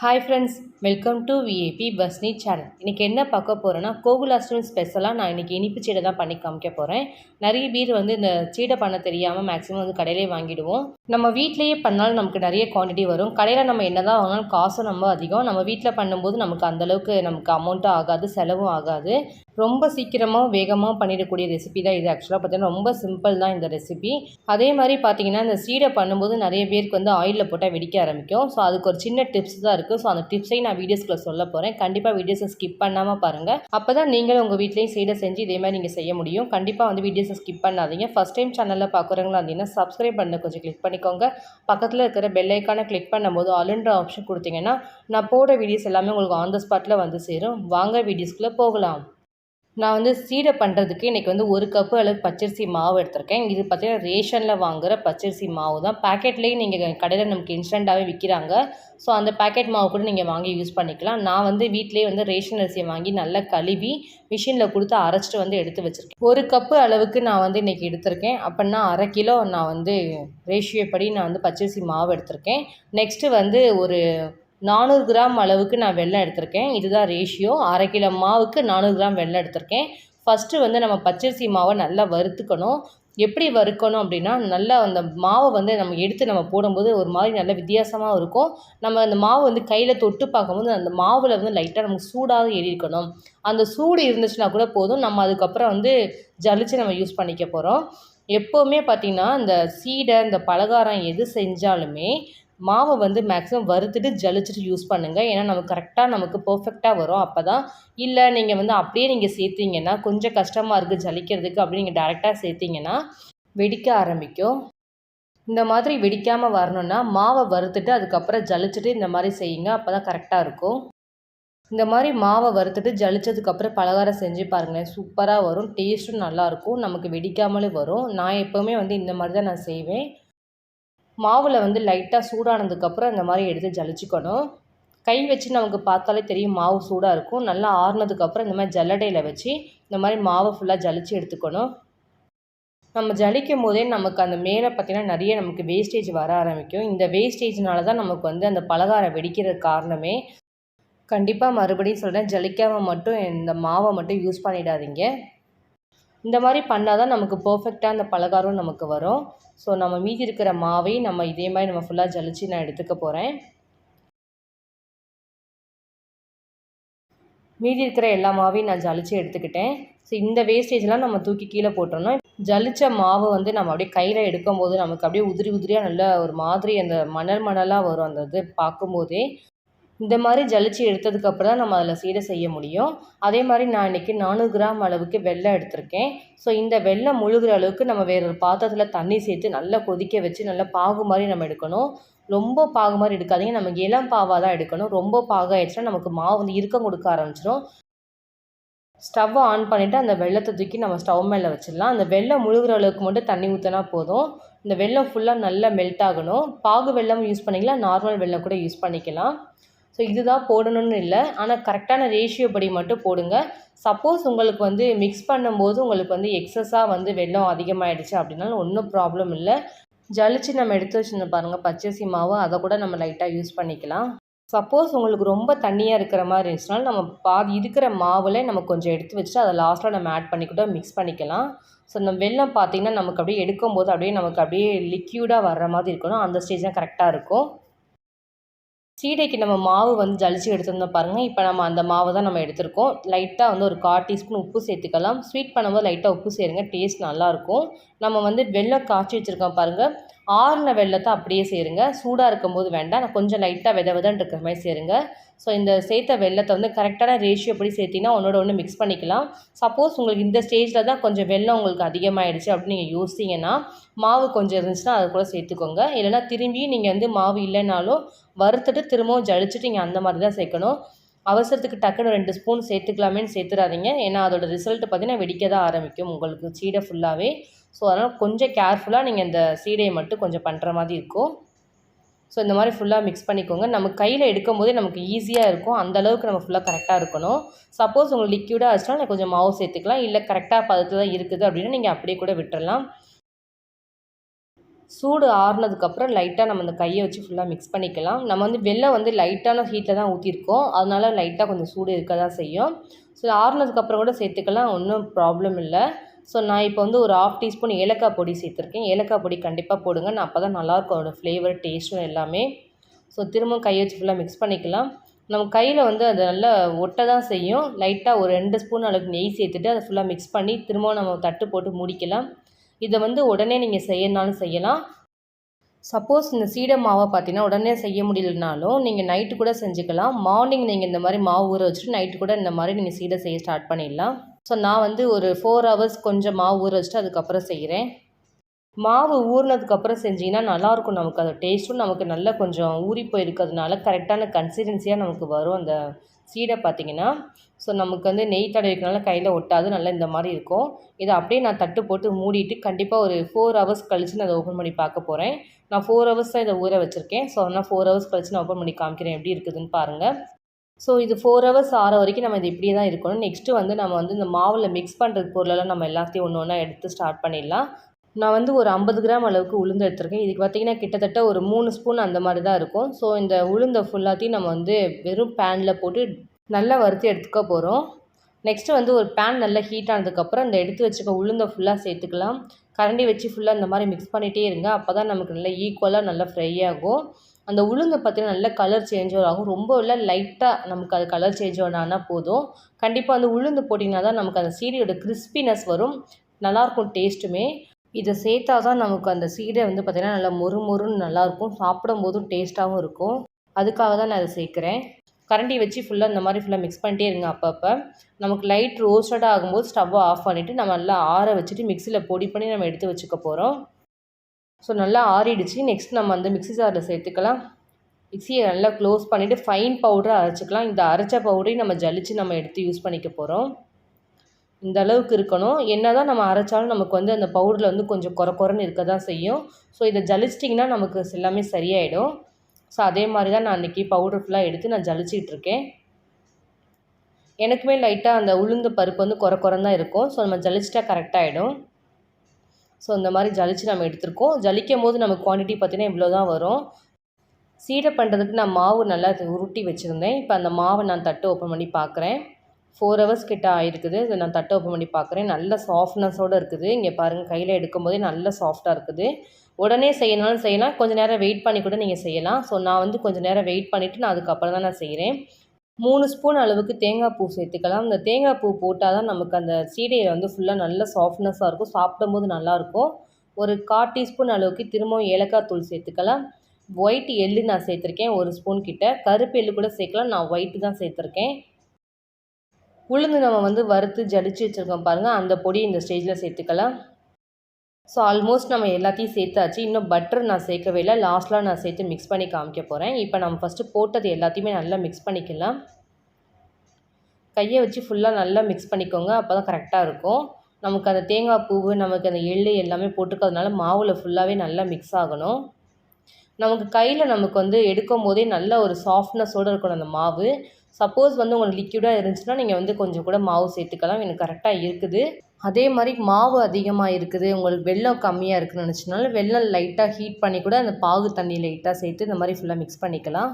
Hi friends, welcome to VAP பஸ்னி channel. இன்றைக்கி என்ன பார்க்க போகிறேன்னா, கோகுலாஷ்டமி ஸ்பெஷலாக நான் இன்றைக்கி இனிப்பு சீடை தான் பண்ணி காமிக்க போகிறேன். நிறைய பேர் இந்த சீடை பண்ண தெரியாமல் மேக்ஸிமம் கடையிலே வாங்கிடுவோம். நம்ம வீட்டிலேயே பண்ணாலும் நமக்கு நிறைய குவான்டிட்டி வரும். கடையில் நம்ம என்ன தான் வாங்கினாலும் காசும் ரொம்ப அதிகம். நம்ம வீட்டில் பண்ணும்போது நமக்கு அந்தளவுக்கு அமௌண்ட்டும் ஆகாது, செலவும் ஆகாது. ரொம்ப சீக்கிரமாக வேகமாக பண்ணிடக்கூடிய ரெசிபி தான் இது. ஆக்சுவலாக பார்த்தீங்கன்னா ரொம்ப சிம்பிள் தான் இந்த ரெசிபி. அதே மாதிரி பார்த்தீங்கன்னா இந்த சீடை பண்ணும்போது நிறைய பேருக்கு ஆயிலில் போட்டால் வெடிக்க ஆரம்பிக்கும். ஸோ அதுக்கு ஒரு சின்ன டிப்ஸ் தான் இருக்குது. ஸோ அந்த டிப்ஸையும் நான் வீடியோஸ்க்குள்ள சொல்ல போகிறேன். கண்டிப்பாக வீடியோஸை ஸ்கிப் பண்ணாமல் பாருங்கள். அப்போ தான் நீங்களும் உங்கள் வீட்லேயும் சீடை செஞ்சு இதே மாதிரி நீங்கள் செய்ய முடியும். கண்டிப்பாக வீடியோஸை ஸ்கிப் பண்ணாதீங்க. ஃபஸ்ட் டைம் சேனலில் பார்க்குறவங்களா இருந்தீங்கன்னா சப்ஸ்கிரைப் பண்ண கொஞ்சம் கிளிக் பண்ணிக்கோங்க. பக்கத்தில் இருக்கிற பெல் ஐக்கானை கிளிக் பண்ணும்போது ஆல்ன்ற ஆப்ஷன் கொடுத்தீங்கன்னா நான் போடுற வீடியோஸ் எல்லாமே உங்களுக்கு ஆன் த ஸ்பாட்டில் சேரும். வாங்க வீடியோஸ்க்குள்ளே போகலாம். நான் சீடை பண்ணுறதுக்கு இன்றைக்கி 1 கப்பு அளவு பச்சரிசி மாவு எடுத்திருக்கேன். இது பார்த்திங்கன்னா ரேஷனில் வாங்குகிற பச்சரிசி மாவு தான். பேக்கெட்லேயே நீங்கள் கடையில் நமக்கு இன்ஸ்டண்ட்டாகவே விற்கிறாங்க. ஸோ அந்த பேக்கெட் மாவு கூட நீங்கள் வாங்கி யூஸ் பண்ணிக்கலாம். நான் வீட்டிலேயே ரேஷன் அரிசியை வாங்கி நல்லா கழுவி மிஷினில் கொடுத்து அரைச்சிட்டு எடுத்து வச்சுருக்கேன். 1 கப்பு அளவுக்கு நான் இன்றைக்கி எடுத்திருக்கேன். அப்படின்னா 1/2 கிலோ நான் ரேஷியோ படி நான் பச்சரிசி மாவு எடுத்திருக்கேன். நெக்ஸ்ட்டு ஒரு 400 கிராம் அளவுக்கு நான் வெல்லம் எடுத்திருக்கேன். இதுதான் ரேஷியோ. 1/2 கிலோ மாவுக்கு 400 கிராம் வெல்லம் எடுத்திருக்கேன். ஃபஸ்ட்டு நம்ம பச்சரிசி மாவை நல்லா வறுத்துக்கணும். எப்படி வறுக்கணும் அப்படின்னா, நல்லா அந்த மாவை நம்ம எடுத்து போடும்போது ஒரு மாதிரி நல்ல வித்தியாசமாக இருக்கும். நம்ம அந்த மாவு கையில் தொட்டு பார்க்கும்போது அந்த மாவில் லைட்டாக நமக்கு சூடாக ஏறி இருக்கணும். அந்த சூடு இருந்துச்சுன்னா கூட போதும். நம்ம அதுக்கப்புறம் ஜலிச்சு நம்ம யூஸ் பண்ணிக்க போகிறோம். எப்போவுமே பார்த்திங்கன்னா இந்த சீடை இந்த பலகாரம் எது செஞ்சாலுமே மாவை மேக்ஸிமம் வறுத்துட்டு ஜலிச்சுட்டு யூஸ் பண்ணுங்கள். ஏன்னா நமக்கு பர்ஃபெக்டாக வரும். அப்போ தான். இல்லை நீங்கள் அப்படியே நீங்கள் சேர்த்திங்கன்னா கொஞ்சம் கஷ்டமாக இருக்குது ஜலிக்கிறதுக்கு அப்படின்னு நீங்கள் டேரெக்டாக சேர்த்திங்கன்னா வெடிக்க ஆரம்பிக்கும். இந்த மாதிரி வெடிக்காமல் வரணுன்னா மாவை வறுத்துட்டு அதுக்கப்புறம் ஜலிச்சுட்டு இந்த மாதிரி செய்யுங்க. அப்போ தான் கரெக்டாக இருக்கும். இந்த மாதிரி மாவை வறுத்துட்டு ஜலிச்சதுக்கப்புறம் பலகாரம் செஞ்சு பாருங்களேன், சூப்பராக வரும். டேஸ்ட்டும் நல்லாயிருக்கும். நமக்கு வெடிக்காமலே வரும். நான் எப்போவுமே இந்த மாதிரி தான் நான் செய்வேன். மாவில் லைட்டாக சூடானதுக்கப்புறம் இந்த மாதிரி எடுத்து ஜலிச்சுக்கணும். கை வச்சு நமக்கு பார்த்தாலே தெரியும் மாவு சூடாக இருக்கும். நல்லா ஆறுனதுக்கப்புறம் இந்த மாதிரி ஜல்லடையில் வச்சு இந்த மாதிரி மாவை ஃபுல்லாக ஜலிச்சு எடுத்துக்கணும். நம்ம ஜலிக்கும் போதே நமக்கு அந்த மேலே பார்த்திங்கன்னா நிறைய நமக்கு வேஸ்டேஜ் வர ஆரம்பிக்கும். இந்த வேஸ்டேஜ்னால தான் நமக்கு அந்த பலகாரம் வெடிக்கிறதுக்கு காரணமே. கண்டிப்பாக மறுபடியும் சொல்கிறேன், ஜலிக்காமல் மட்டும் இந்த மாவை மட்டும் யூஸ் பண்ணிடாதீங்க. இந்த மாதிரி பண்ணால் தான் நமக்கு பர்ஃபெக்டாக அந்த பலகாரம் நமக்கு வரும். ஸோ நம்ம மீதி இருக்கிற மாவை இதே மாதிரி நம்ம ஃபுல்லாக ஜலிச்சு நான் எடுத்துக்க போகிறேன். மீதி இருக்கிற எல்லா மாவையும் நான் ஜலிச்சு எடுத்துக்கிட்டேன். ஸோ இந்த வேஸ்டேஜ்லாம் நம்ம தூக்கி கீழே போட்டுறணும். ஜலித்த மாவு நம்ம அப்படியே கையில் எடுக்கும்போது நமக்கு அப்படியே உதிரி உதிரியாக நல்ல ஒரு மாதிரி அந்த மணலாக வரும். அந்த இது பார்க்கும்போதே இந்த மாதிரி ஜலிச்சு எடுத்ததுக்கப்புறம் தான் நம்ம அதில் சீடை செய்ய முடியும். அதே மாதிரி நான் இன்றைக்கி 400 கிராம் அளவுக்கு வெல்லம் எடுத்திருக்கேன். ஸோ இந்த வெல்லம் முழுகிற அளவுக்கு நம்ம வேறு ஒரு பாத்திரத்தில் தண்ணி சேர்த்து நல்லா கொதிக்க வச்சு நல்லா பாகு மாதிரி நம்ம எடுக்கணும். ரொம்ப பாகு மாதிரி எடுக்காதீங்க. நமக்கு இளம் பாவாக தான் எடுக்கணும். ரொம்ப பாகாயிடுச்சுன்னா நமக்கு மாவு இறுக்கம் கொடுக்க ஆரம்பிச்சிடும். ஸ்டவ்வை ஆன் பண்ணிவிட்டு அந்த வெல்லத்தை தூக்கி நம்ம ஸ்டவ் மேலே வச்சிடலாம். அந்த வெல்லம் முழுகிற அளவுக்கு மட்டும் தண்ணி ஊற்றினா போதும். இந்த வெல்லம் ஃபுல்லாக நல்லா மெல்ட் ஆகணும். பாகு வெல்லம் யூஸ் பண்ணிக்கலாம், நார்மல் வெல்லம் கூட யூஸ் பண்ணிக்கலாம். ஸோ இதுதான் போடணும்னு இல்லை, ஆனால் கரெக்டான ரேஷியோ படி மட்டும் போடுங்க. சப்போஸ் உங்களுக்கு மிக்ஸ் பண்ணும்போது உங்களுக்கு எக்ஸஸாக வெல்லம் அதிகமாகிடுச்சு அப்படின்னாலும் ஒன்றும் ப்ராப்ளம் இல்லை. ஜலிச்சு நம்ம எடுத்து வச்சுருந்தோம் பாருங்கள் பச்சரிசி மாவு, அதை கூட நம்ம லைட்டாக யூஸ் பண்ணிக்கலாம். சப்போஸ் உங்களுக்கு ரொம்ப தண்ணியாக இருக்கிற மாதிரி இருந்துச்சுனாலும் நம்ம பாதி இருக்கிற மாவில் நம்ம கொஞ்சம் எடுத்து வச்சுட்டு அதை லாஸ்ட்டில் நம்ம ஆட் பண்ணி கூட மிக்ஸ் பண்ணிக்கலாம். ஸோ இந்த வெல்லம் பார்த்திங்கன்னா நமக்கு அப்படியே எடுக்கும்போது நமக்கு அப்படியே லிக்யூடாக வர்ற மாதிரி இருக்கணும். அந்த ஸ்டேஜ் தான் கரெக்டாக இருக்கும். சீடைக்கு நம்ம மாவு ஜலிச்சு எடுத்துருந்தோம் பாருங்கள். இப்போ நம்ம அந்த மாவு தான் நம்ம எடுத்திருக்கோம். லைட்டாக ஒரு 1/4 டீஸ்பூன் உப்பு சேர்த்துக்கலாம். ஸ்வீட் பண்ணும்போது லைட்டாக உப்பு சேருங்க, டேஸ்ட் நல்லாயிருக்கும். நம்ம வெல்லம் காய்ச்சி வச்சுருக்கோம் பாருங்கள். ஆறின வெல்லத்தை அப்படியே சேருங்க. சூடாக இருக்கும்போது வேண்டாம், நான் கொஞ்சம் லைட்டாக விதன்னு இருக்கிற மாதிரி சேருங்க. ஸோ இந்த சேர்த்த வெல்லத்தை கரெக்டான ரேஷியோ படி சேர்த்திங்கன்னா ஒன்றோட ஒன்று மிக்ஸ் பண்ணிக்கலாம். சப்போஸ் உங்களுக்கு இந்த ஸ்டேஜில் தான் கொஞ்சம் வெல்லம் உங்களுக்கு அதிகமாகிடுச்சு அப்படின்னு நீங்கள் யோசிச்சிங்கன்னா மாவு கொஞ்சம் இருந்துச்சுன்னா அதை கூட சேர்த்துக்கோங்க. இல்லைனா திரும்பி நீங்கள் மாவு இல்லைனாலும் வறுத்துட்டு திரும்பவும் ஜலிச்சுட்டு நீங்கள் அந்த மாதிரி தான் சேர்க்கணும். அவசரத்துக்கு டக்குன்னு 2 ஸ்பூன் சேர்த்துக்கலாமேன்னு சேர்த்துடாதீங்க. ஏன்னா அதோட ரிசல்ட் பார்த்திங்கன்னா வெடிக்க தான் ஆரம்பிக்கும் உங்களுக்கு சீடை ஃபுல்லாகவே. ஸோ அதனால் கொஞ்சம் கேர்ஃபுல்லாக நீங்கள் இந்த சீடையை மட்டும் கொஞ்சம் பண்ணுற மாதிரி இருக்கும். ஸோ இந்த மாதிரி ஃபுல்லாக மிக்ஸ் பண்ணிக்கோங்க. நம்ம கையில் எடுக்கும்போதே நமக்கு ஈஸியாக இருக்கும். அந்தளவுக்கு நம்ம ஃபுல்லாக கரெக்டாக இருக்கணும். சப்போஸ் உங்களுக்கு லிக்யூடாக ஆச்சுன்னா கொஞ்சம் மாவு சேர்த்துக்கலாம். இல்லை கரெக்டாக பதத்தில் தான் இருக்குது அப்படின்னா நீங்கள் அப்படியே கூட விட்டுறலாம். சூடு ஆறுனதுக்கப்புறம் லைட்டாக நம்ம அந்த கையை வச்சு ஃபுல்லாக மிக்ஸ் பண்ணிக்கலாம். நம்ம வந்து வெல்லம் வந்து லைட்டான ஹீட்டில் தான் ஊற்றிருக்கோம், அதனால லைட்டாக கொஞ்சம் சூடு இருக்க தான் செய்யும். ஸோ ஆறுனதுக்கப்புறம் கூட சேர்த்துக்கலாம், ஒன்றும் ப்ராப்ளம் இல்லை. ஸோ நான் இப்போ வந்து ஒரு 1/2 டீஸ்பூன் ஏலக்காய் பொடி சேர்த்துருக்கேன். ஏலக்காய் பொடி கண்டிப்பாக போடுங்க, நான் அப்போ தான் நல்லாயிருக்கும் அதோட ஃப்ளேவர், டேஸ்ட்டும் எல்லாமே. ஸோ திரும்பவும் கையை வச்சு ஃபுல்லாக மிக்ஸ் பண்ணிக்கலாம். நம்ம கையில் வந்து அது நல்லா ஒட்ட தான் செய்யும். லைட்டாக ஒரு 2 ஸ்பூன் அளவுக்கு நெய் சேர்த்துட்டு அதை ஃபுல்லாக மிக்ஸ் பண்ணி திரும்பவும் நம்ம தட்டு போட்டு மூடிக்கலாம். இதை வந்து உடனே நீங்கள் செய்யணுனாலும் செய்யலாம். சப்போஸ் இந்த சீடை மாவை பார்த்தீங்கன்னா உடனே செய்ய முடியலனாலும் நீங்கள் நைட்டு கூட செஞ்சுக்கலாம். மார்னிங் நீங்கள் இந்த மாதிரி மாவு ஊற வச்சுட்டு நைட்டு கூட இந்த மாதிரி நீங்கள் சீடை செய்ய ஸ்டார்ட் பண்ணிடலாம். ஸோ நான் வந்து ஒரு 4 ஹவர்ஸ் கொஞ்சம் மாவு ஊற வச்சுட்டு அதுக்கப்புறம் செய்கிறேன். மாவு ஊறினதுக்கப்புறம் செஞ்சிங்கன்னா நல்லாயிருக்கும், நமக்கு அது டேஸ்ட்டும் நமக்கு நல்லா கொஞ்சம் ஊறி போயிருக்கிறதுனால கரெக்டான கன்சிஸ்டன்சியாக நமக்கு வரும் அந்த சீடை பார்த்திங்கன்னா. ஸோ நமக்கு வந்து நெய் தடவிக்கிறனால கையில் ஒட்டாது, நல்லா இந்த மாதிரி இருக்கும். இதை அப்படியே நான் தட்டு போட்டு மூடிட்டு கண்டிப்பாக ஒரு 4 ஹவர்ஸ் கழித்து நான் அதை ஓப்பன் பண்ணி பார்க்க போகிறேன். நான் 4 ஹவர்ஸ் தான் இதை ஊற வச்சுருக்கேன். ஸோ அதனால் 4 ஹவர்ஸ் கழித்து நான் ஓப்பன் பண்ணி காமிக்கிறேன் எப்படி இருக்குதுன்னு பாருங்கள். ஸோ இது 4 ஹவர்ஸ் ஆற வரைக்கும் நம்ம இது இப்படியே தான் இருக்கணும். நெக்ஸ்ட்டு வந்து நம்ம வந்து இந்த மாவில் மிக்ஸ் பண்ணுறது பொருளெல்லாம் நம்ம எல்லாத்தையும் ஒன்று ஒன்றா எடுத்து ஸ்டார்ட் பண்ணிடலாம். நான் வந்து ஒரு 50 கிராம் அளவுக்கு உளுந்து எடுத்துருக்கேன். இதுக்கு பார்த்திங்கன்னா கிட்டத்தட்ட ஒரு 3 ஸ்பூன் அந்த மாதிரி தான் இருக்கும். ஸோ இந்த உளுந்தை ஃபுல்லாத்தையும் நம்ம வந்து வெறும் பேனில் போட்டு நல்லா வறுத்து எடுத்துக்க போகிறோம். நெக்ஸ்ட்டு வந்து ஒரு பேன் நல்லா ஹீட் ஆனதுக்கப்புறம் இந்த எடுத்து வச்சுக்க உளுந்தை ஃபுல்லாக சேர்த்துக்கலாம். கரண்டி வச்சு ஃபுல்லாக இந்த மாதிரி மிக்ஸ் பண்ணிகிட்டே இருங்க, அப்போ தான் நமக்கு நல்லா ஈக்குவலாக நல்லா ஃப்ரை ஆகும். அந்த உளுந்தை பார்த்திங்கன்னா நல்ல கலர் சேஞ்ச் ஆகும். ரொம்ப இல்லை, லைட்டாக நமக்கு அது கலர் சேஞ்ச் ஆனால் போதும். கண்டிப்பாக வந்து உளுந்து போட்டிங்கன்னா தான் நமக்கு அந்த சீடையோட கிறிஸ்பினஸ் வரும், நல்லாயிருக்கும் டேஸ்ட்டுமே. இதை சேர்த்தா தான் நமக்கு அந்த சீடை வந்து பார்த்திங்கன்னா நல்லா மொறுன்னு நல்லாயிருக்கும், சாப்பிடும் போதும் டேஸ்ட்டாகவும் இருக்கும். அதுக்காக தான் நான் அதை சேர்க்குறேன். கரண்டி வச்சு ஃபுல்லாக இந்த மாதிரி ஃபுல்லாக மிக்ஸ் பண்ணிட்டே இருங்க. அப்பப்போ நமக்கு லைட் ரோஸ்டடாக ஆகும்போது ஸ்டவ்வை ஆஃப் பண்ணிவிட்டு நம்ம நல்லா ஆற வச்சுட்டு மிக்சியில் பொடி பண்ணி நம்ம எடுத்து வச்சுக்க போகிறோம். ஸோ நல்லா ஆறிடுச்சு. நெக்ஸ்ட் நம்ம வந்து மிக்ஸி ஜாரில் சேர்த்துக்கலாம். மிக்சியை நல்லா க்ளோஸ் பண்ணிவிட்டு ஃபைன் பவுடராக அரைச்சிக்கலாம். இந்த அரைச்ச பவுடரையும் நம்ம ஜலிச்சு நம்ம எடுத்து யூஸ் பண்ணிக்க போகிறோம். இந்த அளவுக்கு இருக்கணும். என்ன தான் நம்ம அரைச்சாலும் நமக்கு வந்து அந்த பவுடரில் வந்து கொஞ்சம் குறன்னு இருக்க தான் செய்யும். ஸோ இதை ஜலிச்சிட்டிங்கன்னா நமக்கு எல்லாமே சரியாயிடும். ஸோ அதே மாதிரி தான் நான் அன்றைக்கி பவுடர் ஃபுல்லாக எடுத்து நான் ஜலிச்சிட்ருக்கேன். எனக்குமே லைட்டாக அந்த உளுந்து பருப்பு வந்து குறன்னு தான் இருக்கும். ஸோ நம்ம ஜலிச்சிட்டா கரெக்டாகிடும். ஸோ இந்த மாதிரி ஜலிச்சு நம்ம எடுத்துருக்கோம். ஜலிக்கும் போது நமக்கு குவான்டிட்டி பார்த்திங்கன்னா இவ்வளோ தான் வரும். சீடை பண்ணுறதுக்கு நான் மாவு நல்லா உருட்டி வச்சுருந்தேன். இப்போ அந்த மாவை நான் தட்டு ஓப்பன் பண்ணி பார்க்குறேன். 4 ஹவர்ஸ் கிட்ட ஆகிருக்குது. இதை நான் தட்டை ஓப்பன் பண்ணி பார்க்குறேன். நல்ல சாஃப்ட்னஸோடு இருக்குது. இங்கே பாருங்கள், கையில் எடுக்கும்போதே நல்ல சாஃப்டாக இருக்குது. உடனே செய்யணும்னாலும் செய்யலாம், கொஞ்சம் நேரம் வெயிட் பண்ணி கூட நீங்கள் செய்யலாம். ஸோ நான் வந்து கொஞ்சம் நேரம் வெயிட் பண்ணிவிட்டு நான் அதுக்கப்புறம் தான் நான் செய்கிறேன். 3 ஸ்பூன் அளவுக்கு தேங்காய் பூ சேர்த்துக்கலாம். இந்த தேங்காய் பூ போட்டால் தான் நமக்கு அந்த சீடையில் வந்து ஃபுல்லாக நல்ல சாஃப்ட்னஸாக இருக்கும், சாப்பிடும்போது நல்லாயிருக்கும். ஒரு 1/4 டீஸ்பூன் அளவுக்கு திரும்பவும் ஏலக்காய் தூள் சேர்த்துக்கலாம். ஒயிட் எள்ளு நான் சேர்த்துருக்கேன் 1 ஸ்பூன் கிட்ட. கருப்பு எள்ளு கூட சேர்க்கலாம், நான் ஒயிட்டு தான் சேர்த்துருக்கேன். உளுந்து நம்ம வந்து வறுத்து ஜலிச்சு வச்சுருக்கோம் பாருங்கள், அந்த பொடி இந்த ஸ்டேஜில் சேர்த்துக்கலாம். ஸோ ஆல்மோஸ்ட் நம்ம எல்லாத்தையும் சேர்த்தாச்சு. இன்னும் பட்டர் நான் சேர்க்கவே இல்லை, லாஸ்ட்டில் நான் சேர்த்து மிக்ஸ் பண்ணி காமிக்க போகிறேன். இப்போ நம்ம ஃபஸ்ட்டு போட்டது எல்லாத்தையுமே நல்லா மிக்ஸ் பண்ணிக்கலாம். கையை வச்சு ஃபுல்லாக நல்லா மிக்ஸ் பண்ணிக்கோங்க, அப்போ தான் கரெக்டாக இருக்கும். நமக்கு அந்த தேங்காய் பூவு, நமக்கு அந்த எள்ளு எல்லாமே போட்டுக்கிறதுனால மாவில் ஃபுல்லாகவே நல்லா மிக்ஸ் ஆகணும். நமக்கு கையில் நமக்கு வந்து எடுக்கும் போதே நல்ல ஒரு சாஃப்ட்னஸோடு இருக்கணும் அந்த மாவு. சப்போஸ் வந்து உங்களுக்கு லிக்விடாக இருந்துச்சுன்னா நீங்கள் வந்து கொஞ்சம் கூட மாவு சேர்த்துக்கலாம். எனக்கு கரெக்டாக இருக்குது. அதே மாதிரி மாவு அதிகமாக இருக்குது, உங்களுக்கு வெல்லம் கம்மியாக இருக்குதுன்னு நினச்சினாலும் வெல்லம் லைட்டாக ஹீட் பண்ணி கூட அந்த பாகு தண்ணி லைட்டாக சேர்த்து இந்த மாதிரி ஃபுல்லாக மிக்ஸ் பண்ணிக்கலாம்.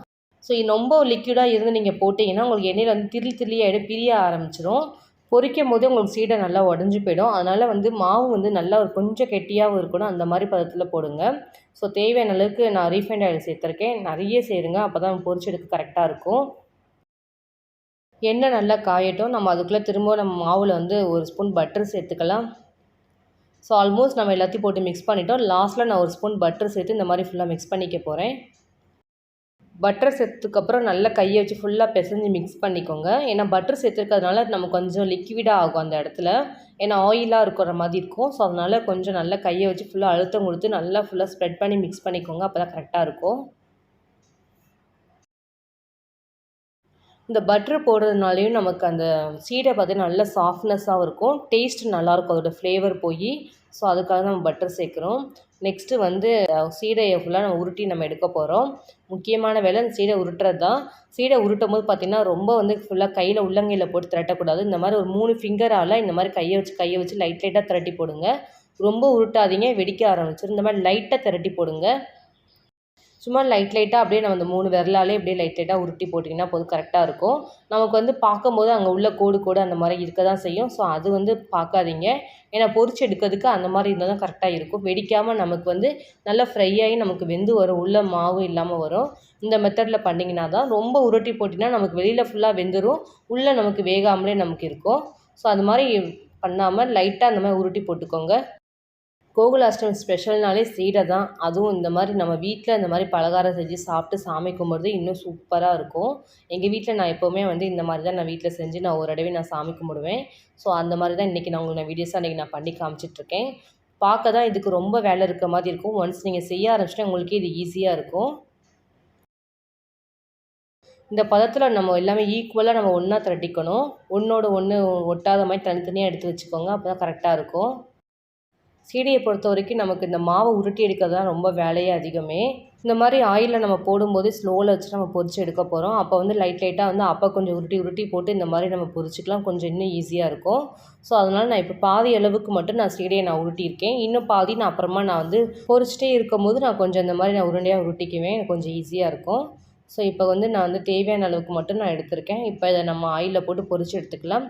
ஸோ இது ரொம்ப லிக்விடாக இருந்து நீங்கள் போட்டிங்கன்னா உங்களுக்கு எண்ணெயில் வந்து திரியாகிடும், பிரிய ஆரம்பிச்சிடும். பொரிக்கும் போதே உங்களுக்கு சீடை நல்லா உடஞ்சி போயிடும். அதனால் வந்து மாவு வந்து நல்லா ஒரு கொஞ்சம் கெட்டியாகவும் இருக்கணும், அந்த மாதிரி பதத்தில் போடுங்க. ஸோ தேவையான அளவுக்கு நான் ரீஃபைண்ட் ஆயில் சேர்த்துருக்கேன், நிறைய சேருங்க, அப்போ தான் பொரிச்சு எடுக்க கரெக்டாக இருக்கும். எண்ணெய் நல்லா காயட்டும். நம்ம அதுக்குள்ளே திரும்ப நம்ம மாவில் வந்து 1 ஸ்பூன் பட்டர் சேர்த்துக்கலாம். ஸோ ஆல்மோஸ்ட் நம்ம எல்லாத்தையும் போட்டு மிக்ஸ் பண்ணிட்டோம். லாஸ்ட்டில் நான் 1 ஸ்பூன் பட்டர் சேர்த்து இந்த மாதிரி ஃபுல்லாக மிக்ஸ் பண்ணிக்க போகிறேன். பட்டர் சேர்த்ததுக்கப்புறம் நல்லா கையை வச்சு ஃபுல்லாக பிசைஞ்சு மிக்ஸ் பண்ணிக்கோங்க. ஏன்னா பட்டர் சேர்த்துருக்கிறதுனால நம்ம கொஞ்சம் லிக்விடாக ஆகும் அந்த இடத்துல, ஏன்னா ஆயிலாக இருக்கிற மாதிரி இருக்கும். ஸோ அதனால் கொஞ்சம் நல்லா கையை வச்சு ஃபுல்லாக அழுத்தம் கொடுத்து நல்லா ஃபுல்லாக ஸ்ப்ரெட் பண்ணி மிக்ஸ் பண்ணிக்கோங்க, அப்போ தான் கரெக்டாக இருக்கும். இந்த பட்ரு போடுறதுனாலையும் நமக்கு அந்த சீடை பார்த்திங்கன்னா நல்ல சாஃப்ட்னஸாகவும் இருக்கும், டேஸ்ட் நல்லாயிருக்கும், அதோட ஃப்ளேவர் போய். ஸோ அதுக்காக நம்ம பட்டர் சேர்க்குறோம். நெக்ஸ்ட்டு வந்து சீடையை ஃபுல்லாக நம்ம உருட்டி நம்ம எடுக்க போகிறோம். முக்கியமான வேலை இந்த சீடை உருட்டுறது தான். சீடை உருட்டும் போது பார்த்திங்கன்னா ரொம்ப வந்து ஃபுல்லாக கையில் உள்ளங்கையில் போட்டு திரட்டக்கூடாது. இந்த மாதிரி ஒரு 3 ஃபிங்கரால் இந்த மாதிரி கையை வச்சு லைட்டாக திரட்டி போடுங்க. ரொம்ப உருட்டாதீங்க, வெடிக்க ஆரம்பிச்சிடும். இந்த மாதிரி லைட்டாக திரட்டி போடுங்க. சும்மா லைட்டாக அப்படியே நம்ம அந்த 3 விரலாலே அப்படியே லைட்டாக உருட்டி போட்டிங்கன்னா போதும், கரெக்டாக இருக்கும். நமக்கு வந்து பார்க்கும்போது அங்கே உள்ள கோடு அந்த மாதிரி இருக்க தான் செய்யும். ஸோ அது வந்து பார்க்காதீங்க. ஏன்னா பொரிச்சு எடுக்கிறதுக்கு அந்த மாதிரி இருந்தால் தான் கரெக்டாக இருக்கும். வெடிக்காமல் நமக்கு வந்து நல்லா ஃப்ரை ஆகி நமக்கு வெந்து வரும், உள்ள மாவு இல்லாமல் வரும். இந்த மெத்தடில் பண்ணிங்கன்னா தான். ரொம்ப உருட்டி போட்டிங்கன்னா நமக்கு வெளியில் ஃபுல்லாக வெந்துடும், உள்ளே நமக்கு வேகாமலே நமக்கு இருக்கும். ஸோ அது மாதிரி பண்ணாமல் லைட்டாக அந்த மாதிரி உருட்டி போட்டுக்கோங்க. கோகுலாஷ்டமி ஸ்பெஷல்னாலே சீடை தான். அதுவும் இந்த மாதிரி நம்ம வீட்டில் இந்த மாதிரி பலகாரம் செஞ்சு சாப்பிட்டு சாமி கும்பிட்றது இன்னும் சூப்பராக இருக்கும். எங்கள் வீட்டில் நான் எப்போவுமே வந்து இந்த மாதிரி தான் நான் வீட்டில் செஞ்சு நான் ஒரு தடவை நான் சாமி கும்பிடுவேன். ஸோ அந்த மாதிரி தான் இன்றைக்கி நான் உங்களுக்கு வீடியோஸாக இன்றைக்கி நான் பண்ணி காமிச்சிட்ருக்கேன். பார்க்க தான் இதுக்கு ரொம்ப வேலை இருக்க மாதிரி இருக்கும். ஒன்ஸ் நீங்கள் செய்ய ஆரம்பிச்சிட்டா உங்களுக்கே இது ஈஸியாக இருக்கும். இந்த பதத்தில் நம்ம எல்லாமே ஈக்குவலாக நம்ம ஒன்றா திரட்டிக்கணும். ஒன்றோட ஒன்று ஒட்டாத மாதிரி தனித்தனியாக எடுத்து வச்சுக்கோங்க. அப்போ தான் கரெக்டாக இருக்கும். சீடையை பொறுத்த வரைக்கும் நமக்கு இந்த மாவை உருட்டி எடுக்கிறது தான் ரொம்ப வேலையே அதிகமே. இந்த மாதிரி ஆயிலில் நம்ம போடும்போது ஸ்லோவில் வச்சு நம்ம பொரிச்சு எடுக்க போகிறோம். அப்போ வந்து லைட்டாக வந்து அப்போ கொஞ்சம் உருட்டி போட்டு இந்த மாதிரி நம்ம பொரிச்சிக்கலாம். கொஞ்சம் இன்னும் ஈஸியாக இருக்கும். ஸோ அதனால் நான் இப்போ பாதி அளவுக்கு மட்டும் நான் சீடையை நான் உருட்டியிருக்கேன். இன்னும் பாதி நான் அப்புறமா நான் வந்து பொரிச்சிட்டே இருக்கும்போது நான் கொஞ்சம் இந்த மாதிரி நான் உருண்டையாக உருட்டிக்குவேன். எனக்கு கொஞ்சம் ஈஸியாக இருக்கும். ஸோ இப்போ வந்து நான் வந்து தேவையான அளவுக்கு மட்டும் நான் எடுத்திருக்கேன். இப்போ இதை நம்ம ஆயிலில் போட்டு பொரிச்சு எடுத்துக்கலாம்.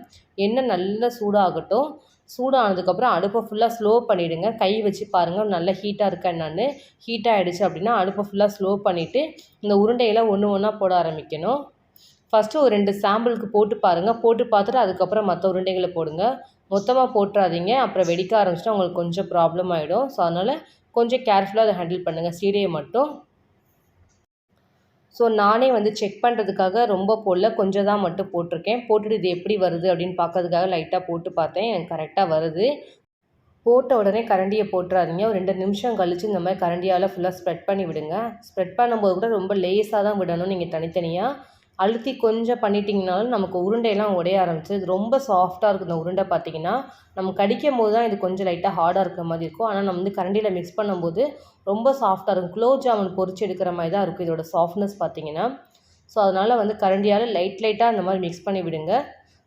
எண்ணெய் நல்லா சூடாகட்டும். சூடானதுக்கப்புறம் அடுப்பை ஃபுல்லாக ஸ்லோ பண்ணிவிடுங்க. கை வச்சு பாருங்கள் நல்லா ஹீட்டாக இருக்கா என்னான்னு. ஹீட் ஆகிடுச்சு அப்படின்னா அடுப்பை ஃபுல்லாக ஸ்லோ பண்ணிவிட்டு இந்த உருண்டையெல்லாம் ஒன்று ஒன்றா போட ஆரம்பிக்கணும். ஃபஸ்ட்டு ஒரு 2 சாம்பிளுக்கு போட்டு பாருங்கள். போட்டு பார்த்துட்டு அதுக்கப்புறம் மற்ற உருண்டைகளை போடுங்க. மொத்தமாக போட்டுறாதீங்க. அப்புறம் வெடிக்க ஆரம்பிச்சிட்டா உங்களுக்கு கொஞ்சம் ப்ராப்ளம் ஆகிடும். ஸோ அதனால் கொஞ்சம் கேர்ஃபுல்லாக அதை ஹேண்டில் பண்ணுங்கள், சீடையை மட்டும். ஸோ நானே வந்து செக் பண்ணுறதுக்காக ரொம்ப போடல, கொஞ்சம் தான் மட்டும் போட்டிருக்கேன். போட்டுட்டு இது எப்படி வருது அப்படின்னு பார்க்கறதுக்காக லைட்டாக போட்டு பார்த்தேன். எனக்கு கரெக்டாக வருது. போட்ட உடனே கரண்டியை போட்டுறாதீங்க. ஒரு 2 நிமிஷம் கழித்து இந்த மாதிரி கரண்டியால் ஃபுல்லாக ஸ்ப்ரெட் பண்ணி விடுங்க. ஸ்ப்ரெட் பண்ணும்போது கூட ரொம்ப லேஸாக தான் விடணும். நீங்கள் தனித்தனியாக அழுத்தி கொஞ்சம் பண்ணிட்டீங்கனாலும் நமக்கு உருண்டையெல்லாம் உடைய ஆரம்பிச்சு. இது ரொம்ப சாஃப்டாக இருக்கும். இந்த உருண்டை பார்த்திங்கன்னா நம்ம கடிக்கும் போது தான் இது கொஞ்சம் லைட்டாக ஹார்டாக இருக்கிற மாதிரி இருக்கும். ஆனால் நம்ம வந்து கரண்டியில் மிக்ஸ் பண்ணும்போது ரொம்ப சாஃப்டாக இருக்கும். குலோப் ஜாமுன் பொரிச்சு எடுக்கிற மாதிரி தான் இருக்கும் இதோட சாஃப்ட்னஸ் பார்த்திங்கன்னா. ஸோ அதனால் வந்து கரண்டியால் லைட்டாக அந்த மாதிரி மிக்ஸ் பண்ணி விடுங்க.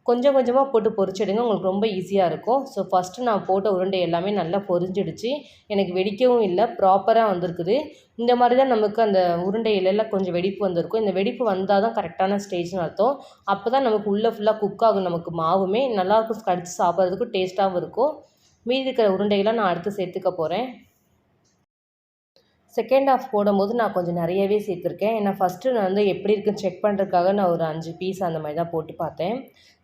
கொஞ்சம் கொஞ்சமாக போட்டு பொரிச்சிடுங்க. உங்களுக்கு ரொம்ப ஈஸியாக இருக்கும். ஸோ ஃபஸ்ட்டு நான் போட்ட உருண்டை எல்லாமே நல்லா பொரிஞ்சிடுச்சு. எனக்கு வெடிக்கவும் இல்லை, ப்ராப்பராக வந்திருக்குது. இந்த மாதிரி தான் நமக்கு அந்த உருண்டையிலெல்லாம் கொஞ்சம் வெடிப்பு வந்திருக்கும். இந்த வெடிப்பு வந்தால் தான் கரெக்டான ஸ்டேஜ்னு அர்த்தம். அப்போ தான் நமக்கு உள்ளே ஃபுல்லாக குக் ஆகும். நமக்கு மாவுமே நல்லாயிருக்கும், கடிச்சு சாப்பிட்றதுக்கும் டேஸ்ட்டாகவும் இருக்கும். மீதி இருக்கிற உருண்டைகள்லாம் நான் அடுத்து சேர்த்துக்க போகிறேன். செகண்ட் ஹாஃப் போடும்போது நான் கொஞ்சம் நிறையவே சேர்த்துருக்கேன். ஏன்னா ஃபஸ்ட்டு நான் வந்து எப்படி இருக்குன்னு செக் பண்ணுறதுக்காக நான் ஒரு 5 பீஸ் அந்த மாதிரி தான் போட்டு பார்த்தேன்.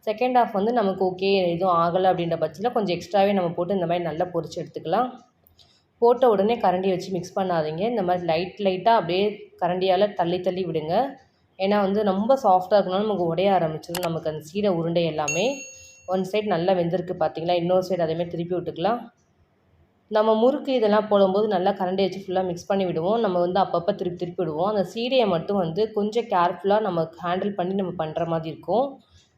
செகண்ட் ஹாஃப் வந்து நமக்கு ஓகே எதுவும் ஆகலை அப்படின்ற பட்சத்தில் கொஞ்சம் எக்ஸ்ட்ராவே நம்ம போட்டு இந்த மாதிரி நல்லா பொரிச்சு எடுத்துக்கலாம். போட்ட உடனே கரண்டி வச்சு மிக்ஸ் பண்ணாதீங்க. இந்த மாதிரி லைட்டாக அப்படியே கரண்டியால் தள்ளி விடுங்க. ஏன்னா வந்து ரொம்ப சாஃப்டாக இருக்கனால நமக்கு உடைய ஆரம்பிச்சிடும். நமக்கு அந்த சீடை உருண்டை எல்லாமே ஒன் சைடு நல்லா வெந்திருக்கு பார்த்தீங்களா, இன்னொரு சைடு அதேமாதிரி திருப்பி விட்டுக்கலாம். நம்ம முறுக்கு இதெல்லாம் போடும்போது நல்லா கரண்டி வச்சு ஃபுல்லாக மிக்ஸ் பண்ணி விடுவோம். நம்ம வந்து அப்பப்போ திருப்பி விடுவோம். அந்த சீடையை மட்டும் வந்து கொஞ்சம் கேர்ஃபுல்லாக நம்ம ஹேண்டில் பண்ணி நம்ம பண்ணுற மாதிரி இருக்கும்.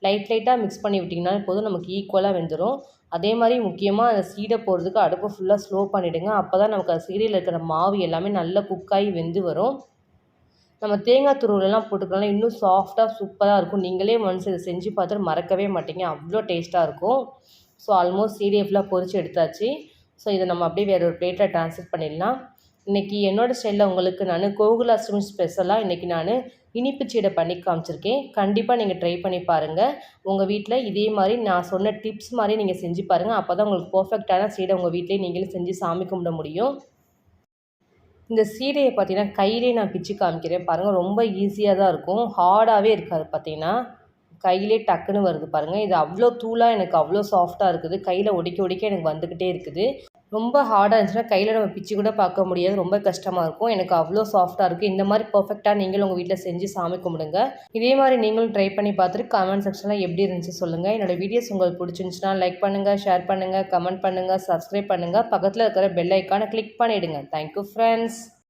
லைட்டாக மிக்ஸ் பண்ணி விட்டிங்கனாலே போதும், நமக்கு ஈக்குவலாக வெந்துடும். அதே மாதிரி முக்கியமாக அந்த சீடை போடுறதுக்கு அடுப்பை ஃபுல்லாக ஸ்லோ பண்ணிவிடுங்க. அப்போ தான் நமக்கு அந்த சீடையில் இருக்கிற மாவு எல்லாமே நல்லா குக்காகி வெந்து வரும். நம்ம தேங்காய் துருவலெல்லாம் போட்டுக்கலாம், இன்னும் சாஃப்டாக சூப்பராக இருக்கும். நீங்களே ஒன்ஸ் இதை செஞ்சு பார்த்துட்டு மறக்கவே மாட்டீங்க, அவ்வளோ டேஸ்ட்டாக இருக்கும். ஸோ ஆல்மோஸ்ட் சீடையை ஃபுல்லாக பொரிச்சு எடுத்தாச்சு. ஸோ இதை நம்ம அப்படியே வேறு ஒரு பிளேட்டில் ட்ரான்ஸ்ஃபர் பண்ணிடலாம். இன்றைக்கி என்னோடய ஸ்டைலில் உங்களுக்கு நான் கோகுலாஷ்டமி ஸ்பெஷலாக இன்றைக்கி நான் இனிப்பு சீடை பண்ணி காமிச்சிருக்கேன். கண்டிப்பாக நீங்கள் ட்ரை பண்ணி பாருங்கள். உங்கள் வீட்டில் இதே மாதிரி நான் சொன்ன டிப்ஸ் மாதிரி நீங்கள் செஞ்சு பாருங்கள். அப்போ தான் உங்களுக்கு பர்ஃபெக்டான சீடை உங்கள் வீட்டிலே நீங்களும் செஞ்சு சாமி கும்பிட முடியும். இந்த சீடையை பார்த்தீங்கன்னா கையிலே நான் பிச்சு காமிக்கிறேன் பாருங்கள். ரொம்ப ஈஸியாக தான் இருக்கும், ஹார்டாகவே இருக்காது. பார்த்தீங்கன்னா கையிலே டக்குன்னு வருது பாருங்கள். இது அவ்வளோ தூளாக எனக்கு அவ்வளோ சாஃப்டாக இருக்குது. கையில் ஒடிக்க எனக்கு வந்துக்கிட்டே இருக்குது. ரொம்ப ஹார்டாக இருந்துச்சுன்னா கையில் நம்ம பிச்சு கூட பார்க்க முடியாது, ரொம்ப கஷ்டமாக இருக்கும். எனக்கு அவ்வளோ சாஃப்டாக இருக்குது. இந்த மாதிரி பர்ஃபெக்டாக நீங்களும் உங்கள் வீட்டில் செஞ்சு சாமி கும்பிடுங்க. இதே மாதிரி நீங்களும் ட்ரை பண்ணி பார்த்துட்டு கமெண்ட் செக்ஷனில் எப்படி இருந்துச்சு சொல்லுங்கள். என்னோடய வீடியோஸ் உங்களுக்கு பிடிச்சிருந்துச்சுன்னா லைக் பண்ணுங்கள், ஷேர் பண்ணுங்கள், கமெண்ட் பண்ணுங்கள், சப்ஸ்கிரைப் பண்ணுங்கள். பக்கத்தில் இருக்கிற பெல் ஐக்கானை கிளிக் பண்ணிவிடுங்க. Thank you friends.